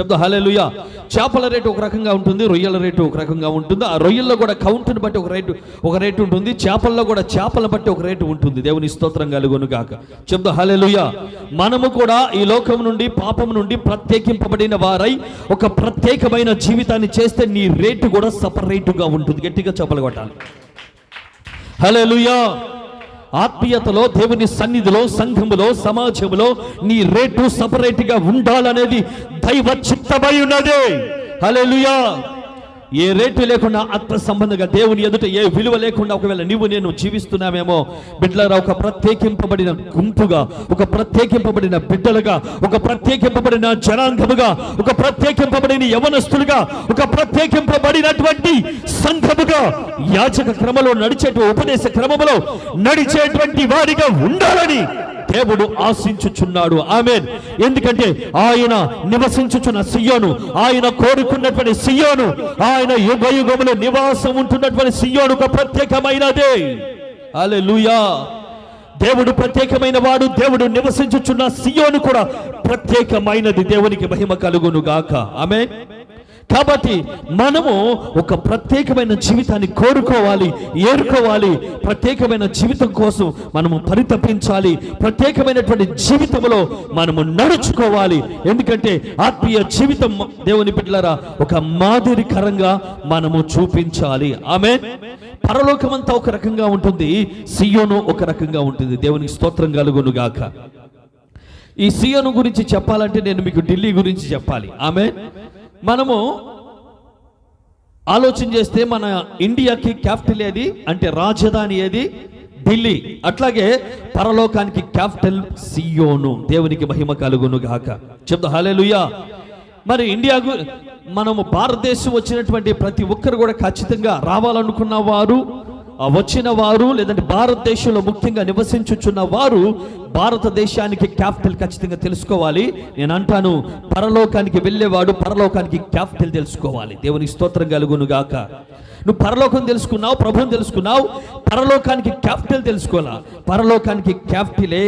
చెప్తా హల్లెలూయా. చేపల రేటు ఒక రకంగా ఉంటుంది, రొయ్యల రేటు ఒక రకంగా ఉంటుంది. ఆ రొయ్యల్లో కూడా కౌంట్ని బట్టి ఒక రేటు ఉంటుంది, చేపల్లో కూడా చేపలను బట్టి ఒక రేటు ఉంటుంది. దేవుని స్తోత్రం కలుగును గాక. చెప్తా హల్లెలూయా. మనము కూడా ఈ లోకం నుండి, పాపం నుండి ప్రత్యేకింపబడిన వారై ఒక ప్రత్యేకమైన జీవితాన్ని చేస్తే నీ రేటు కూడా సపరేటుగా ఉంటుంది. గట్టిగా చెప్పలు కొట్టాలి. హల్లెలూయా. ఆత్మీయతలో, దేవుని సన్నిధిలో, సంఘములో, సమాజంలో నీ రేటు సపరేట్గా ఉండాలనేది దైవ చిత్తమై ఉన్నది. హల్లెలూయా. ఏ రేటు లేకుండా ఆత్మ సంబంధంగా దేవుని ఎదుట ఏ విలువ లేకుండా ఒకవేళ నీవు నేను జీవిస్తున్నామేమో బిడ్డలారా, ఒక ప్రత్యేకింపబడిన గుంపుగా, ఒక ప్రత్యేకింపబడిన బిడ్డలుగా, ఒక ప్రత్యేకింపబడిన జనాంగముగా, ఒక ప్రత్యేకింపబడిన యవనస్తులుగా, ఒక ప్రత్యేకింపబడినటువంటి సంఘముగా, యాజక క్రమంలో నడిచేటువంటి, ఉపదేశ క్రమంలో నడిచేటువంటి వారిగా ఉండాలని దేవుడు ఆశించుచున్నాడు. ఆమేన్. ఎందుకంటే ఆయన నివసించుచున్న సియోను, ఆయన కోరుకున్నటువంటి సియోను, ఆయన యుగ యుగములో నివాసం ఉంటున్నటువంటి సియోను ఒక ప్రత్యేకమైనదే. హల్లెలూయా. దేవుడు ప్రత్యేకమైన వాడు, దేవుడు నివసించుచున్న సియోను కూడా ప్రత్యేకమైనది. దేవునికి మహిమ కలుగును గాక. ఆమేన్. కాబట్టి మనము ఒక ప్రత్యేకమైన జీవితాన్ని కోరుకోవాలి, ఏరుకోవాలి. ప్రత్యేకమైన జీవితం కోసం మనము పరితపించాలి. ప్రత్యేకమైనటువంటి జీవితంలో మనము నడుచుకోవాలి. ఎందుకంటే ఆత్మీయ జీవితం దేవుని బిడ్డలారా ఒక మాదిరికరంగా మనము చూపించాలి. ఆమేన్. పరలోకమంతా ఒక రకంగా ఉంటుంది, సియోను ఒక రకంగా ఉంటుంది. దేవునికి స్తోత్రం కలుగును గాక. ఈ సియోను గురించి చెప్పాలంటే నేను మీకు ఢిల్లీ గురించి చెప్పాలి. ఆమేన్. మనము ఆలోచన చేస్తే మన ఇండియాకి క్యాపిటల్ ఏది అంటే రాజధాని ఏది? ఢిల్లీ. అట్లాగే పరలోకానికి క్యాపిటల్ సియోను. దేవునికి మహిమ కలుగును గాక. చెప్తా హల్లెలూయా. మరి ఇండియాకు మనము భారతదేశం వచ్చినటువంటి ప్రతి ఒక్కరు కూడా ఖచ్చితంగా రావాలనుకున్న వారు, వచ్చిన వారు, లేదంటే భారతదేశంలో ముఖ్యంగా నివసించుచున్న వారు భారతదేశానికి క్యాపిటల్ ఖచ్చితంగా తెలుసుకోవాలి. నేను అంటాను, పరలోకానికి వెళ్ళేవాడు పరలోకానికి క్యాపిటల్ తెలుసుకోవాలి. దేవునికి స్తోత్రం కలుగును గాక. నువ్వు పరలోకం తెలుసుకున్నావు, ప్రభువుని తెలుసుకున్నావు, పరలోకానికి క్యాపిటల్ తెలుసుకోవాలా. పరలోకానికి క్యాపిటలే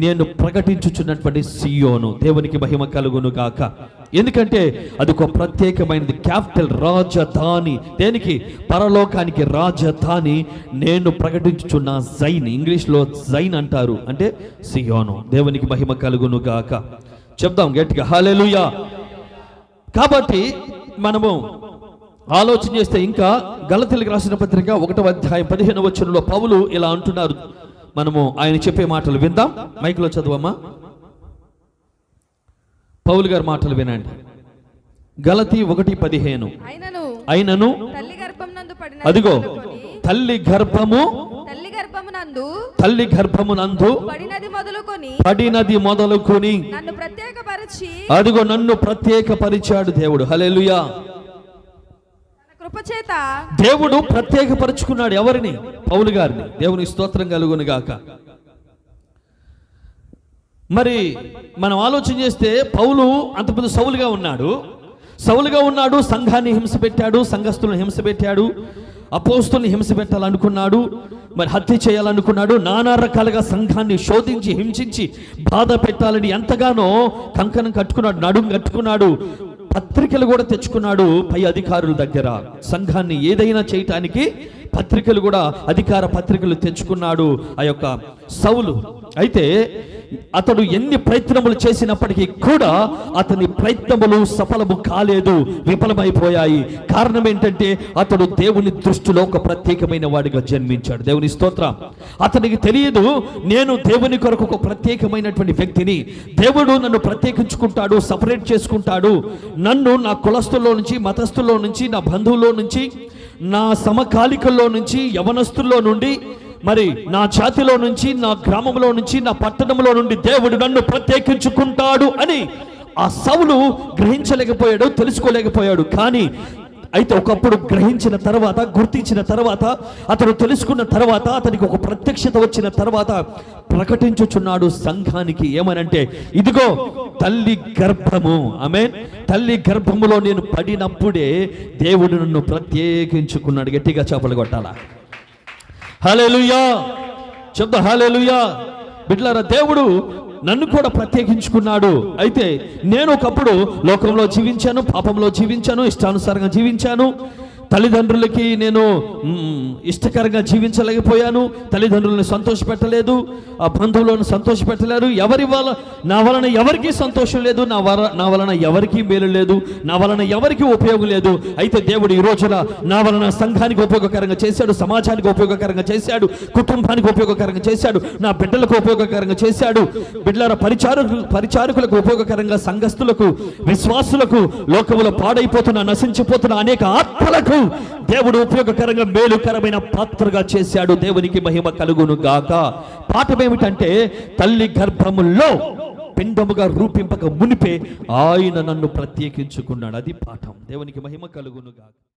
నేను ప్రకటించుచున్నటువంటి సియోను. దేవునికి మహిమ కలుగును గాక. ఎందుకంటే అది ఒక ప్రత్యేకమైనది, క్యాపిటల్, రాజధాని. దేనికి? పరలోకానికి రాజధాని నేను ప్రకటించుచున్న జైన్. ఇంగ్లీష్లో జైన్ అంటారు, అంటే సియోను. దేవునికి మహిమ కలుగును గాక. చెప్దాం గట్టిగా హల్లెలూయా. కాబట్టి మనము ఆలోచన చేస్తే ఇంకా గలతీయులకు రాసిన పత్రిక 1వ అధ్యాయం 15వ వచనంలో పౌలు ఇలా అంటున్నారు. మనము ఆయన చెప్పే మాటలు విందాం. మైక్లో చదువమ్మా. పౌలు గారి మాటలు వినండి. గలతీ 1:15. అయినను అదిగో తల్లి గర్భమునందు పడినది మొదలుకొని అదిగో నన్ను ప్రత్యేకపరిచాడు దేవుడు. హల్లెలూయా. దేవుడు ప్రత్యేకపరుచుకున్నాడు. ఎవరిని? పౌలు గారిని. దేవుని స్తోత్రం కలుగును గాక. మరి మనం ఆలోచన చేస్తే పౌలు అంతకుముందు సౌలుగా ఉన్నాడు, సంఘాన్ని హింస పెట్టాడు, సంఘస్థులను హింస పెట్టాడు, అపోస్తుల్ని హింస పెట్టాలనుకున్నాడు, మరి హత్య చేయాలనుకున్నాడు, నానా రకాలుగా సంఘాన్ని శోధించి హింసించి బాధ పెట్టాలని ఎంతగానో కంకణం కట్టుకున్నాడు, నడుం కట్టుకున్నాడు, పత్రికలు కూడా తెచ్చుకున్నాడు పై అధికారుల దగ్గర. సంఘాన్ని ఏదైనా చేయటానికి పత్రికలు కూడా, అధికార పత్రికలు తెచ్చుకున్నాడు ఆ యొక్క సౌలు. అయితే అతడు ఎన్ని ప్రయత్నములు చేసినప్పటికీ కూడా అతని ప్రయత్నములు సఫలము కాలేదు, విఫలమైపోయాయి. కారణం ఏంటంటే అతడు దేవుని దృష్టిలో ఒక ప్రత్యేకమైన వాడిగా జన్మించాడు. దేవుని స్తోత్రం. అతనికి తెలియదు, నేను దేవుని కొరకు ఒక ప్రత్యేకమైనటువంటి వ్యక్తిని, దేవుడు నన్ను ప్రత్యేకించుకుంటాడు, సపరేట్ చేసుకుంటాడు, నన్ను నా కులస్తుల్లో నుంచి, మతస్థుల్లో నుంచి, నా బంధువుల్లో నుంచి, నా సమకాలికల్లో నుంచి, యవనస్తుల్లో నుండి, మరి నా జాతిలో నుంచి, నా గ్రామంలో నుంచి, నా పట్టణంలో నుండి దేవుడు నన్ను ప్రత్యేకించుకుంటాడు అని ఆ సౌలు గ్రహించలేకపోయాడు, తెలుసుకోలేకపోయాడు. కానీ అయితే ఒకప్పుడు గ్రహించిన తర్వాత, గుర్తించిన తర్వాత, అతను తెలుసుకున్న తర్వాత, అతనికి ఒక ప్రత్యక్షత వచ్చిన తర్వాత ప్రకటించుచున్నాడు సంఘానికి. ఏమనంటే, ఇదిగో తల్లి గర్భము, ఆమేన్, తల్లి గర్భములో నేను పడినప్పుడే దేవుడు నన్ను ప్రత్యేకించుకున్నాడు. గట్టిగా చప్పట్లు కొట్టాలా. హల్లెలూయా. చెప్తా హల్లెలూయా. బిడ్డలారా, దేవుడు నన్ను కూడా ప్రత్యేకించుకున్నాడు. అయితే నేను ఒకప్పుడు లోకంలో జీవించాను, పాపంలో జీవించాను, ఇష్టానుసారంగా జీవించాను. తల్లిదండ్రులకి నేను ఇష్టకరంగా జీవించలేకపోయాను. తల్లిదండ్రులను సంతోషపెట్టలేదు, ఆ బంధువులను సంతోషపెట్టలేదు. నా వలన ఎవరికీ సంతోషం లేదు, నా వలన ఎవరికీ మేలు లేదు, నా వలన ఎవరికీ ఉపయోగం లేదు. అయితే దేవుడు ఈ రోజున నా వలన సంఘానికి ఉపయోగకరంగా చేశాడు, సమాజానికి ఉపయోగకరంగా చేశాడు, కుటుంబానికి ఉపయోగకరంగా చేశాడు, నా బిడ్డలకు ఉపయోగకరంగా చేశాడు. బిడ్డల పరిచారకులకు ఉపయోగకరంగా, సంఘస్థులకు, విశ్వాసులకు, లోకములో పాడైపోతున్న, నశించిపోతున్న అనేక ఆత్మలకు దేవుడు ఉపయోగకరంగా, మేలుకరమైన పాత్రగా చేశాడు. దేవునికి మహిమ కలుగును గాక. పాఠం ఏమిటంటే, తల్లి గర్భములో పిండముగా రూపింపక మునిపే ఆయన నన్ను ప్రత్యేకించుకున్నాడు. అది పాఠం. దేవునికి మహిమ కలుగును గాక.